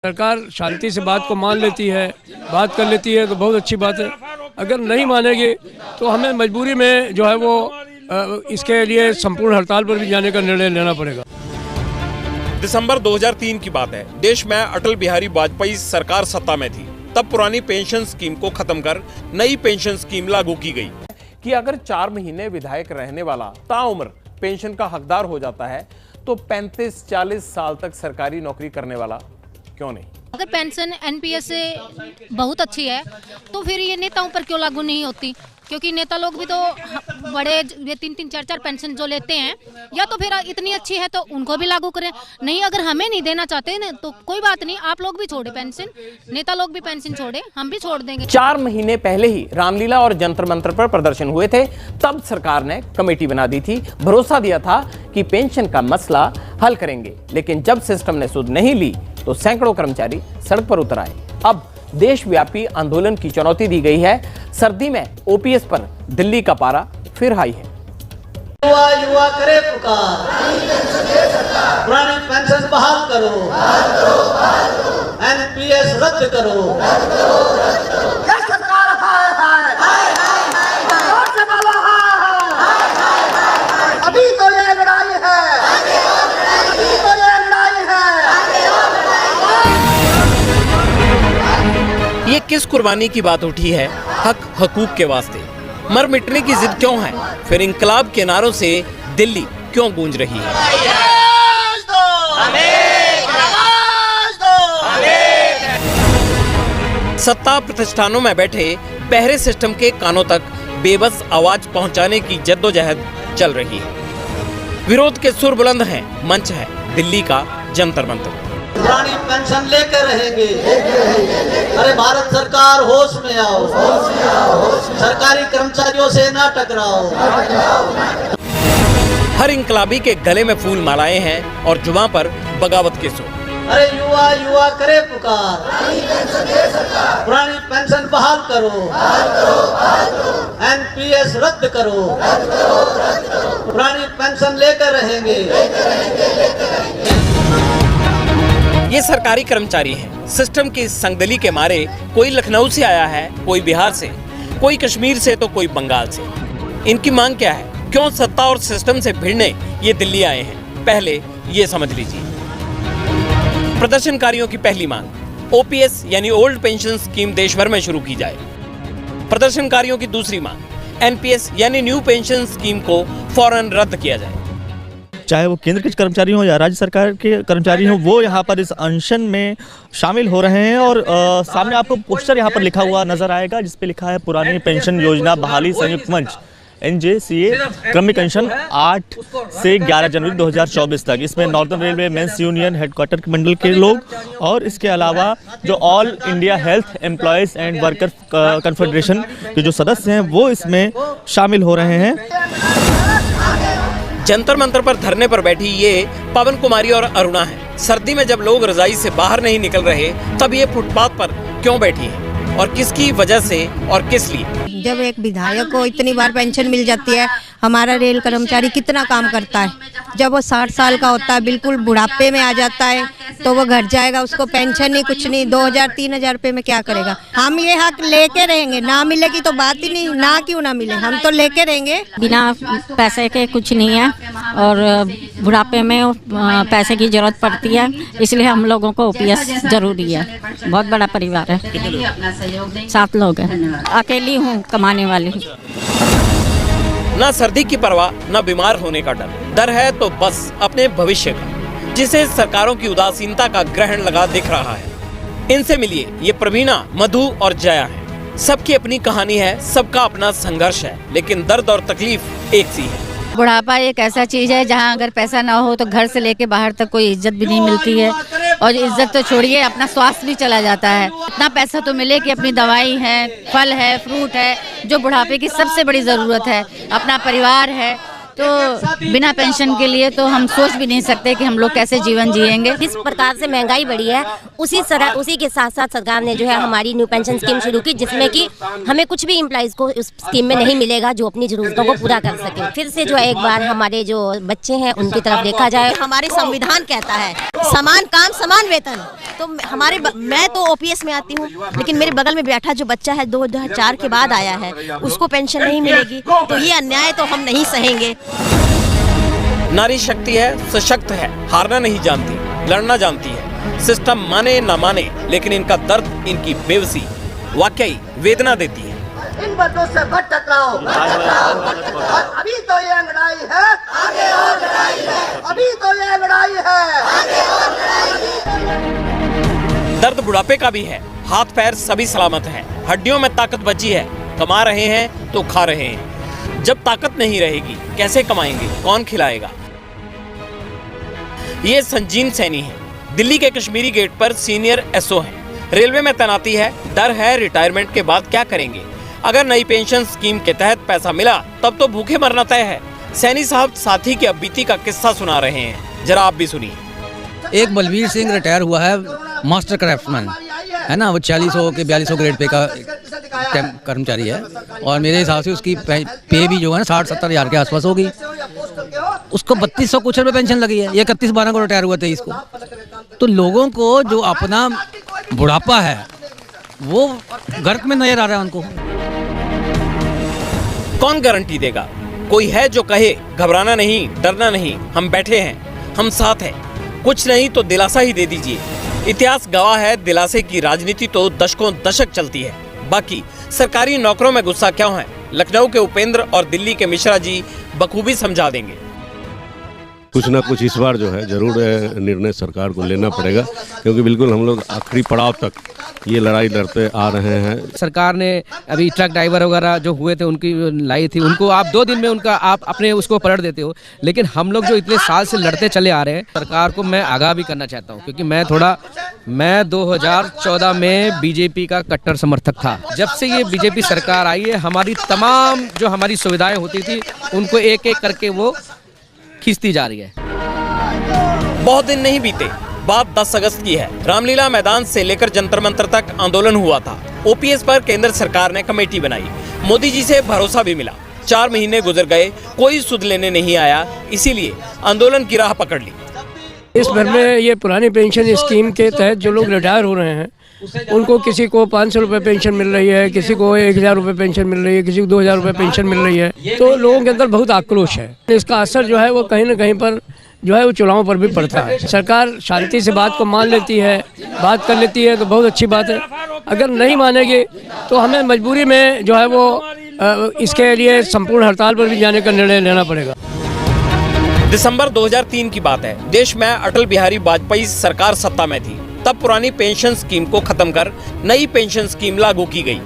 सरकार शांति से बात को मान लेती है, बात कर लेती है तो बहुत अच्छी बात है। अगर नहीं मानेगी तो हमें मजबूरी में जो है वो इसके लिए संपूर्ण हड़ताल पर भी जाने का निर्णय लेना पड़ेगा। दिसंबर 2003 की बात है। देश में अटल बिहारी वाजपेयी सरकार सत्ता में थी। तब पुरानी पेंशन स्कीम को खत्म कर नई पेंशन स्कीम लागू की गई कि अगर 4 महीने विधायक रहने वाला ताउम्र पेंशन का हकदार हो जाता है तो 35-40 साल तक सरकारी नौकरी करने वाला क्यों नहीं। अगर पेंशन एनपीएस से बहुत अच्छी है तो फिर ये नेताओं पर क्यों लागू नहीं होती? क्योंकि नेता लोग भी तो बड़े ये 3-3, 4-4 पेंशन जो लेते हैं, या तो फिर इतनी अच्छी है तो उनको भी लागू करें। नहीं, अगर हमें नहीं देना चाहते ना तो कोई बात नहीं, आप लोग भी छोड़े पेंशन, नेता लोग भी पेंशन छोड़े, हम भी छोड़ देंगे। 4 महीने पहले ही रामलीला और जंतर मंतर पर प्रदर्शन हुए थे। तब सरकार ने कमेटी बना दी थी, भरोसा दिया था कि पेंशन का मसला हल करेंगे। लेकिन जब सिस्टम ने सुध नहीं ली तो सैकड़ों कर्मचारी सड़क पर उतर आए। अब देशव्यापी आंदोलन की चुनौती दी गई है। सर्दी में ओपीएस पर दिल्ली का पारा फिर हाई है। युवा युवा करे पुकार, पुरानी पेंशन बहाल करो, एनपीएस रद्द करो। सरकार हाय हाय हाय हाय से बोलो हाय हाय। अभी तो ये लड़ाई है, अभी तो ये लड़ाई है। ये किस कुर्बानी की बात उठी है? हक हकूक के वास्ते मर मिटने की जिद क्यों है? फिर इंकलाब के नारों से दिल्ली क्यों गूंज रही है? सत्ता प्रतिष्ठानों में बैठे बहरे सिस्टम के कानों तक बेबस आवाज पहुंचाने की जद्दोजहद चल रही है। विरोध के सुर बुलंद हैं, मंच है दिल्ली का जंतर मंतर। पुरानी पेंशन लेकर रहेंगे। अरे भारत सरकार होश में आओ, सरकारी कर्मचारियों से ना टकराओ। हर इंकलाबी के गले में फूल मालाएं हैं और जुबां पर बगावत के सुर। अरे युवा युवा करे पुकार, पुरानी पेंशन बहाल करो, एनपीएस रद्द करो। पुरानी पेंशन लेकर रहेंगे। ये सरकारी कर्मचारी हैं। सिस्टम की संगदली के मारे कोई लखनऊ से आया है, कोई बिहार से, कोई कश्मीर से तो कोई बंगाल से। इनकी मांग क्या है? क्यों सत्ता और सिस्टम से भिड़ने ये दिल्ली आए हैं? पहले ये समझ लीजिए। प्रदर्शनकारियों की पहली मांग ओपीएस यानी ओल्ड पेंशन स्कीम देश भर में शुरू की जाए। प्रदर्शनकारियों की दूसरी मांग एनपीएस यानी न्यू पेंशन स्कीम को फौरन रद्द किया जाए। चाहे वो केंद्र के कर्मचारी हों या राज्य सरकार के कर्मचारी हों, वो यहाँ पर इस अनशन में शामिल हो रहे हैं। और सामने आपको पोस्टर यहाँ पर लिखा हुआ नजर आएगा जिस पे लिखा है पुरानी पेंशन योजना बहाली संयुक्त मंच NJCA क्रमिक पेंशन 8 से 11 जनवरी 2024 तक। इसमें northern railway men's union headquarter के मंडल के लोग और इसके अलावा जो all India health employees and worker confederation के जो सदस्य हैं वो इसमें शामिल हो रहे हैं। जंतर मंतर पर धरने पर बैठी ये पवन कुमारी और अरुणा है। सर्दी में जब लोग रजाई से बाहर नहीं निकल रहे तब ये फुटपाथ पर क्यों बैठी है और किसकी वजह से और किस लिए? जब एक विधायक को इतनी बार पेंशन मिल जाती है, हमारा रेल कर्मचारी कितना काम करता है। जब वो 60 साल का होता है, बिल्कुल बुढ़ापे में आ जाता है, तो वो घर जाएगा, उसको पेंशन नहीं, कुछ नहीं, 2000-3000 रुपये में क्या करेगा? हम ये हक लेके रहेंगे। ना मिलेगी तो बात ही नहीं, ना क्यों ना मिले, हम तो लेके रहेंगे। बिना पैसे के कुछ नहीं है और बुढ़ापे में पैसे की जरूरत पड़ती है, इसलिए हम लोगों को ओपीएस जरूरी है। बहुत बड़ा परिवार है, 7 लोग हैं, अकेली हूँ, कमाने वाली हूँ। ना सर्दी की परवाह, ना बीमार होने का डर। डर है तो बस अपने भविष्य का, जिसे सरकारों की उदासीनता का ग्रहण लगा दिख रहा है। इनसे मिलिए, ये प्रवीणा, मधु और जया हैं। सबकी अपनी कहानी है, सबका अपना संघर्ष है, लेकिन दर्द और तकलीफ एक सी है। बुढ़ापा एक ऐसा चीज है जहाँ अगर पैसा ना हो तो घर से लेके बाहर तक कोई इज्जत भी नहीं मिलती है, और इज्जत तो छोड़िए, अपना स्वास्थ्य भी चला जाता है। इतना पैसा तो मिले कि अपनी दवाई है, फल है, फ्रूट है, जो बुढ़ापे की सबसे बड़ी जरूरत है, अपना परिवार है। तो बिना पेंशन के लिए तो हम सोच भी नहीं सकते कि हम लोग कैसे जीवन जिएंगे। जिस प्रकार से महंगाई बढ़ी है उसी के साथ साथ सरकार ने जो है हमारी न्यू पेंशन स्कीम शुरू की, जिसमें कि हमें कुछ भी एम्प्लॉइज को उस स्कीम में नहीं मिलेगा जो अपनी जरूरतों को पूरा कर सके। फिर से जो है एक बार हमारे जो बच्चे हैं उनकी तरफ देखा जाए। हमारे संविधान कहता है समान काम समान वेतन, तो मैं तो ओपीएस में आती हूँ, लेकिन मेरे बगल में बैठा जो बच्चा है 2004 के बाद आया है, उसको पेंशन नहीं मिलेगी, तो ये अन्याय तो हम नहीं सहेंगे। नारी शक्ति है, सशक्त है, हारना नहीं जानती, लड़ना जानती है। सिस्टम माने ना माने, लेकिन इनका दर्द, इनकी बेबसी वाकई वेदना देती है। इन बच्चों से मत टकराओ। और अभी तो ये लड़ाई है, आगे और लड़ाई है। अभी तो ये लड़ाई है, आगे और लड़ाई है। दर्द बुढ़ापे का भी है, हाथ पैर सभी सलामत हैं, हड्डियों में ताकत बची है, कमा रहे हैं तो खा रहे हैं। जब ताकत नहीं रहेगी कैसे कमाएंगे, कौन खिलाएगा? ये संजीन सैनी है, दिल्ली के कश्मीरी गेट पर सीनियर एसओ हैं। रेलवे में तैनाती है, डर है रिटायरमेंट के बाद क्या करेंगे। अगर नई पेंशन स्कीम के तहत पैसा मिला तब तो भूखे मरना तय है। सैनी साहब साथी की बीती का किस्सा सुना रहे हैं, जरा आप भी सुनिए। एक बलवीर सिंह रिटायर हुआ है, मास्टर क्राफ्टमैन है ना, वो 4000 के 4200 ग्रेड पे का कर्मचारी है, और मेरे हिसाब से उसकी पे भी जो है ना 60-70 हज़ार के आसपास होगी। उसको 3200 कुछ रुपये पेंशन लगी है, ये 31/12 को रिटायर हुआ 23 को। तो लोगों को जो अपना बुढ़ापा है वो गर्क में नजर आ रहा है उनको। कौन गारंटी देगा? कोई है जो कहे घबराना नहीं, डरना नहीं, हम बैठे हैं, हम साथ हैं। कुछ नहीं तो दिलासा ही दे दीजिए। इतिहास गवाह है, दिलासे की राजनीति तो दशकों दशक चलती है। बाकी सरकारी नौकरों में गुस्सा क्यों है, लखनऊ के उपेंद्र और दिल्ली के मिश्रा जी बखूबी समझा देंगे। कुछ ना कुछ इस बार जो है जरूर निर्णय सरकार को लेना पड़ेगा, क्योंकि बिल्कुल हम लोग आखिरी पड़ाव तक ये लड़ाई लड़ते आ रहे हैं। सरकार ने अभी ट्रक ड्राइवर वगैरह जो हुए थे उनकी लाई थी, उनको आप 2 दिन में उनका आप अपने उसको पलट देते हो, लेकिन हम लोग जो इतने साल से लड़ते चले आ रहे हैं, सरकार को मैं आगाह भी करना चाहता हूँ, क्योंकि मैं 2014 में बीजेपी का कट्टर समर्थक था। जब से ये बीजेपी सरकार आई है, हमारी तमाम जो हमारी सुविधाएं होती थी उनको एक एक करके वो खींचती जा रही है। बहुत दिन नहीं बीते, बात 10 अगस्त की है। रामलीला मैदान से लेकर जंतर मंतर तक आंदोलन हुआ था। ओपीएस पर केंद्र सरकार ने कमेटी बनाई, मोदी जी से भरोसा भी मिला। 4 महीने गुजर गए, कोई सुध लेने नहीं आया, इसीलिए आंदोलन की राह पकड़ ली। इस भर में ये पुरानी पेंशन स्कीम के तहत जो लोग रिटायर हो रहे हैं उनको किसी को 500 रुपये पेंशन मिल रही है, किसी को 1000 रुपये पेंशन मिल रही है, किसी को 2000 रुपये पेंशन मिल रही है। तो लोगों के अंदर बहुत आक्रोश है। इसका असर जो है वो कहीं न कहीं पर जो है वो चुनावों पर भी पड़ता है। सरकार शांति से बात को मान लेती है, बात कर लेती है तो बहुत अच्छी बात है। अगर नहीं मानेगी तो हमें मजबूरी में जो है वो इसके लिए संपूर्ण हड़ताल पर भी जाने का निर्णय लेना पड़ेगा। दिसंबर 2003 की बात है। देश में अटल बिहारी वाजपेयी सरकार सत्ता में थी। तब पुरानी पेंशन स्कीम को खत्म कर नई पेंशन स्कीम लागू की गई,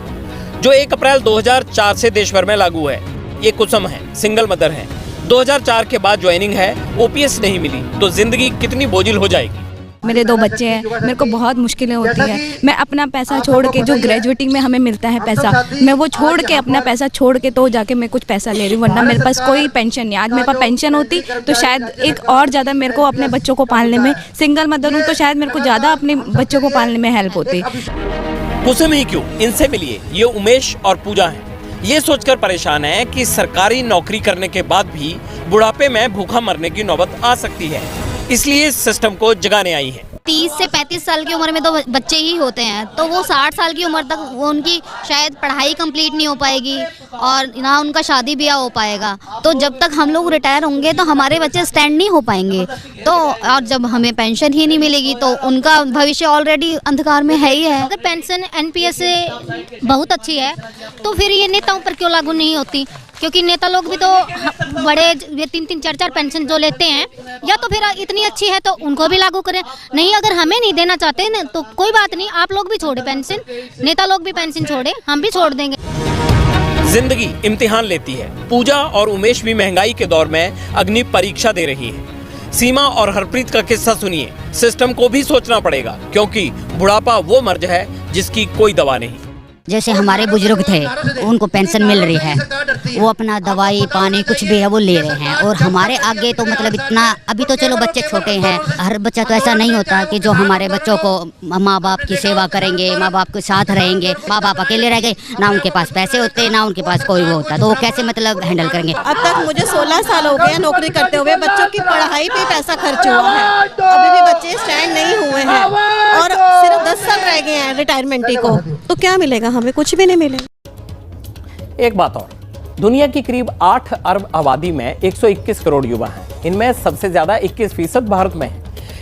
जो 1 अप्रैल 2004 से देश भर में लागू है। ये कुसुम है, सिंगल मदर है। 2004 के बाद ज्वाइनिंग है, ओपीएस नहीं मिली तो जिंदगी कितनी बोझिल हो जाएगी। मेरे 2 बच्चे हैं, मेरे को बहुत मुश्किलें होती है। मैं अपना पैसा छोड़ के, जो ग्रेजुएटिंग में हमें मिलता है पैसा, मैं वो छोड़ के, अपना पैसा छोड़ के तो जाके मैं कुछ पैसा ले रही हूँ, वरना मेरे पास कोई पेंशन नहीं। आज मेरे पास पेंशन होती तो शायद एक और ज़्यादा मेरे को अपने बच्चों को पालने में, सिंगल मदर हूँ तो शायद मेरे को ज़्यादा अपने बच्चों को पालने में हेल्प होती। कुसुम ही क्यों, इनसे मिलिए। ये उमेश और पूजा है। ये सोचकर परेशान है कि सरकारी नौकरी करने के बाद भी बुढ़ापे में भूखा मरने की नौबत आ सकती है, इसलिए इस सिस्टम को जगाने आई है। 30 से 35 साल की उम्र में तो बच्चे ही होते हैं, तो वो 60 साल की उम्र तक वो उनकी शायद पढ़ाई कंप्लीट नहीं हो पाएगी और ना उनका शादी ब्याह हो पाएगा। तो जब तक हम लोग रिटायर होंगे तो हमारे बच्चे स्टैंड नहीं हो पाएंगे। तो और जब हमें पेंशन ही नहीं मिलेगी तो उनका भविष्य ऑलरेडी अंधकार में है ही है। अगर पेंशन एनपीएस से बहुत अच्छी है तो फिर ये नेताओं पर क्यों लागू नहीं होती? क्योंकि नेता लोग भी तो बड़े 3-3, 4-4 पेंशन जो लेते हैं, या तो फिर इतनी अच्छी है तो उनको भी लागू करें। नहीं, अगर हमें नहीं देना चाहते ना तो कोई बात नहीं, आप लोग भी छोड़े पेंशन, नेता लोग भी पेंशन छोड़े, हम भी छोड़ देंगे। जिंदगी इम्तिहान लेती है। पूजा और उमेश भी महंगाई के दौर में अग्नि परीक्षा दे रही है। सीमा और हरप्रीत का किस्सा सुनिए। सिस्टम को भी सोचना पड़ेगा, क्योंकि बुढ़ापा वो मर्ज है जिसकी कोई दवा नहीं। जैसे हमारे बुजुर्ग थे उनको पेंशन मिल रही है, वो अपना दवाई पानी कुछ भी है वो ले रहे हैं। और हमारे आगे तो मतलब इतना, अभी तो चलो बच्चे छोटे हैं, हर बच्चा तो ऐसा नहीं होता कि जो हमारे बच्चों को माँ बाप की सेवा करेंगे, माँ बाप के साथ रहेंगे। माँ बाप अकेले रह गए, ना उनके पास पैसे होते ना उनके पास कोई वो होता, तो वो कैसे मतलब हैंडल करेंगे। अब तक मुझे 16 साल हो गए नौकरी करते हुए, बच्चों की पढ़ाई पे पैसा खर्च हुआ है, अभी भी बच्चे स्टैंड नहीं हुए हैं और सिर्फ 10 साल रह गए हैं रिटायरमेंट को, तो क्या मिलेगा हमें? कुछ भी नहीं मिलेगा। एक बात और, दुनिया की करीब 8 अरब आबादी में 121 करोड़ युवा हैं। इनमें सबसे ज्यादा 21% भारत में है।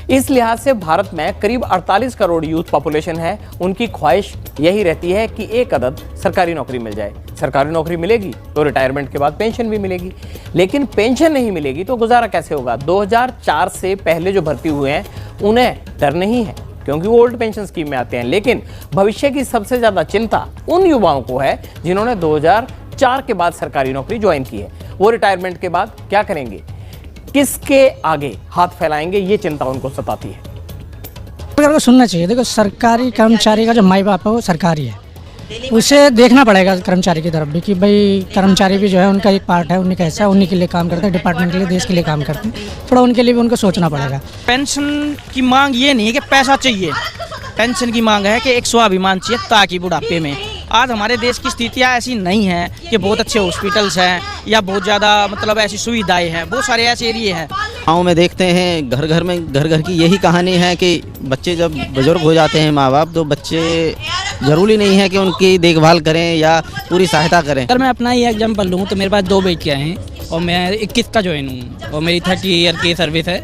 इस लिहाज से भारत में करीब 48 करोड़ यूथ पॉपुलेशन है। उनकी ख्वाहिश यही रहती है कि एक अदद सरकारी नौकरी मिल जाए। सरकारी नौकरी मिलेगी तो रिटायरमेंट के बाद पेंशन भी मिलेगी, लेकिन पेंशन नहीं मिलेगी तो गुजारा कैसे होगा। 2004 से पहले जो भर्ती हुए हैं उन्हें डर नहीं है क्योंकि वो ओल्ड पेंशन स्कीम में आते हैं, लेकिन भविष्य की सबसे ज्यादा चिंता उन युवाओं को है जिन्होंने 2004 के बाद सरकारी नौकरी ज्वाइन की है। वो रिटायरमेंट के बाद क्या करेंगे, किसके आगे हाथ फैलाएंगे, ये चिंता उनको सताती है। सरकार को सुनना चाहिए। देखो, सरकारी कर्मचारी का जो माई बाप है वो सरकारी है, उसे देखना पड़ेगा कर्मचारी की तरफ भी कि भाई कर्मचारी भी जो है उनका एक पार्ट है, उन्हीं का हिस्सा है, उन्हीं के लिए काम करते हैं, डिपार्टमेंट के लिए, देश के लिए काम करते हैं। थोड़ा उनके लिए भी उनको सोचना पड़ेगा। पेंशन की मांग ये नहीं है कि पैसा चाहिए, पेंशन की मांग है कि एक स्वाभिमान चाहिए, ताकि बुढ़ापे में, आज हमारे देश की स्थितियाँ ऐसी नहीं हैं कि बहुत अच्छे हॉस्पिटल्स हैं या बहुत ज़्यादा मतलब ऐसी सुविधाएं हैं, बहुत सारे ऐसे एरिए हैं। गाँव में देखते हैं घर घर की यही कहानी है कि बच्चे जब बुजुर्ग हो जाते हैं माँ बाप, तो बच्चे ज़रूरी नहीं है कि उनकी देखभाल करें या पूरी सहायता करें। अगर मैं अपना ही एग्जाम्पल लूँ तो मेरे पास 2 बेटियाँ हैं और मैं 21 का ज्वाइन हूँ और मेरी 30 ईयर की सर्विस है।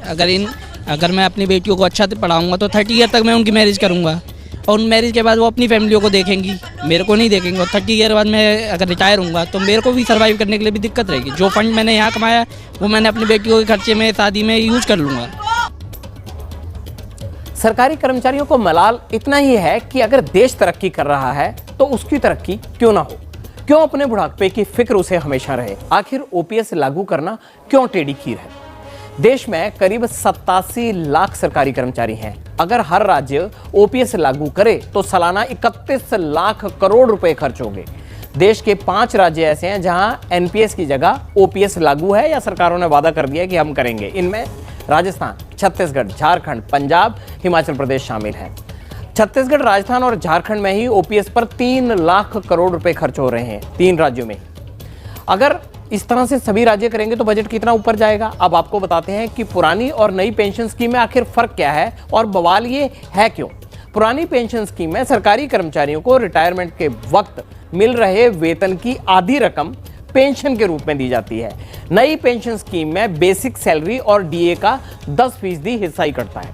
अगर मैं अपनी बेटियों को अच्छा से पढ़ाऊँगा तो 30 ईयर तक मैं उनकी मैरिज करूँगा और मैरिज के बाद वो अपनी फैमिलियों को देखेंगी, मेरे को नहीं देखेंगे। और 30 ईयर बाद मैं अगर रिटायर हूँगा तो मेरे को भी सर्वाइव करने के लिए भी दिक्कत रहेगी। जो फंड मैंने यहाँ कमाया वो मैंने अपनी बेटियों के खर्चे में, शादी में यूज कर लूँगा। सरकारी कर्मचारियों को मलाल इतना ही है कि अगर देश तरक्की कर रहा है तो उसकी तरक्की क्यों ना हो, क्यों अपने बुढ़ापे की फिक्र उसे हमेशा रहे। आखिर ओपीएस लागू करना क्यों टेढ़ी खीर है। देश में करीब 87 लाख सरकारी कर्मचारी हैं। अगर हर राज्य ओपीएस लागू करे तो सालाना 31 लाख करोड़ रुपए खर्च होंगे। देश के 5 राज्य ऐसे हैं जहां एनपीएस की जगह ओपीएस लागू है या सरकारों ने वादा कर दिया कि हम करेंगे। इनमें राजस्थान, छत्तीसगढ़, झारखंड, पंजाब, हिमाचल प्रदेश शामिल है। छत्तीसगढ़, राजस्थान और झारखंड में ही ओपीएस पर 3 लाख करोड़ रुपए खर्च हो रहे हैं, 3 राज्यों में। अगर इस तरह से सभी राज्य करेंगे तो बजट कितना ऊपर जाएगा। अब आपको बताते हैं कि पुरानी और नई पेंशन स्कीम में आखिर फर्क क्या है और बवाल ये है क्यों। पुरानी पेंशन स्कीम में सरकारी कर्मचारियों को रिटायरमेंट के वक्त मिल रहे वेतन की आधी रकम पेंशन के रूप में दी जाती है। नई पेंशन स्कीम में बेसिक सैलरी और डीए का 10% हिस्सा ही कटता है।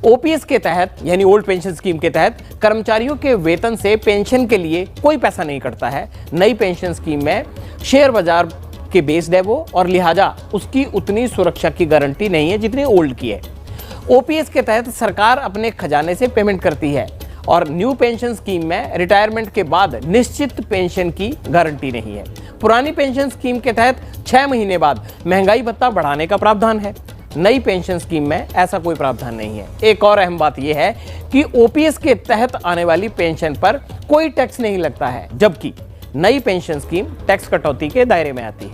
ओपीएस के तहत यानी ओल्ड पेंशन स्कीम के तहत कर्मचारियों के वेतन से पेंशन के लिए कोई पैसा नहीं कटता है। नई पेंशन स्कीम में शेयर बाजार के बेस्ड है वो, और लिहाजा उसकी उतनी सुरक्षा की गारंटी नहीं है जितनी ओल्ड की है। ओपीएस के तहत सरकार अपने खजाने से पेमेंट करती है और न्यू पेंशन स्कीम में रिटायरमेंट के बाद निश्चित पेंशन की गारंटी नहीं है। पुरानी पेंशन स्कीम के तहत 6 महीने बाद महंगाई भत्ता बढ़ाने का प्रावधान है। नई पेंशन स्कीम में ऐसा कोई प्रावधान नहीं है। एक और अहम बात यह है कि ओपीएस के तहत आने वाली पेंशन पर कोई टैक्स नहीं लगता है, जबकि नई पेंशन स्कीम टैक्स कटौती के दायरे में आती है।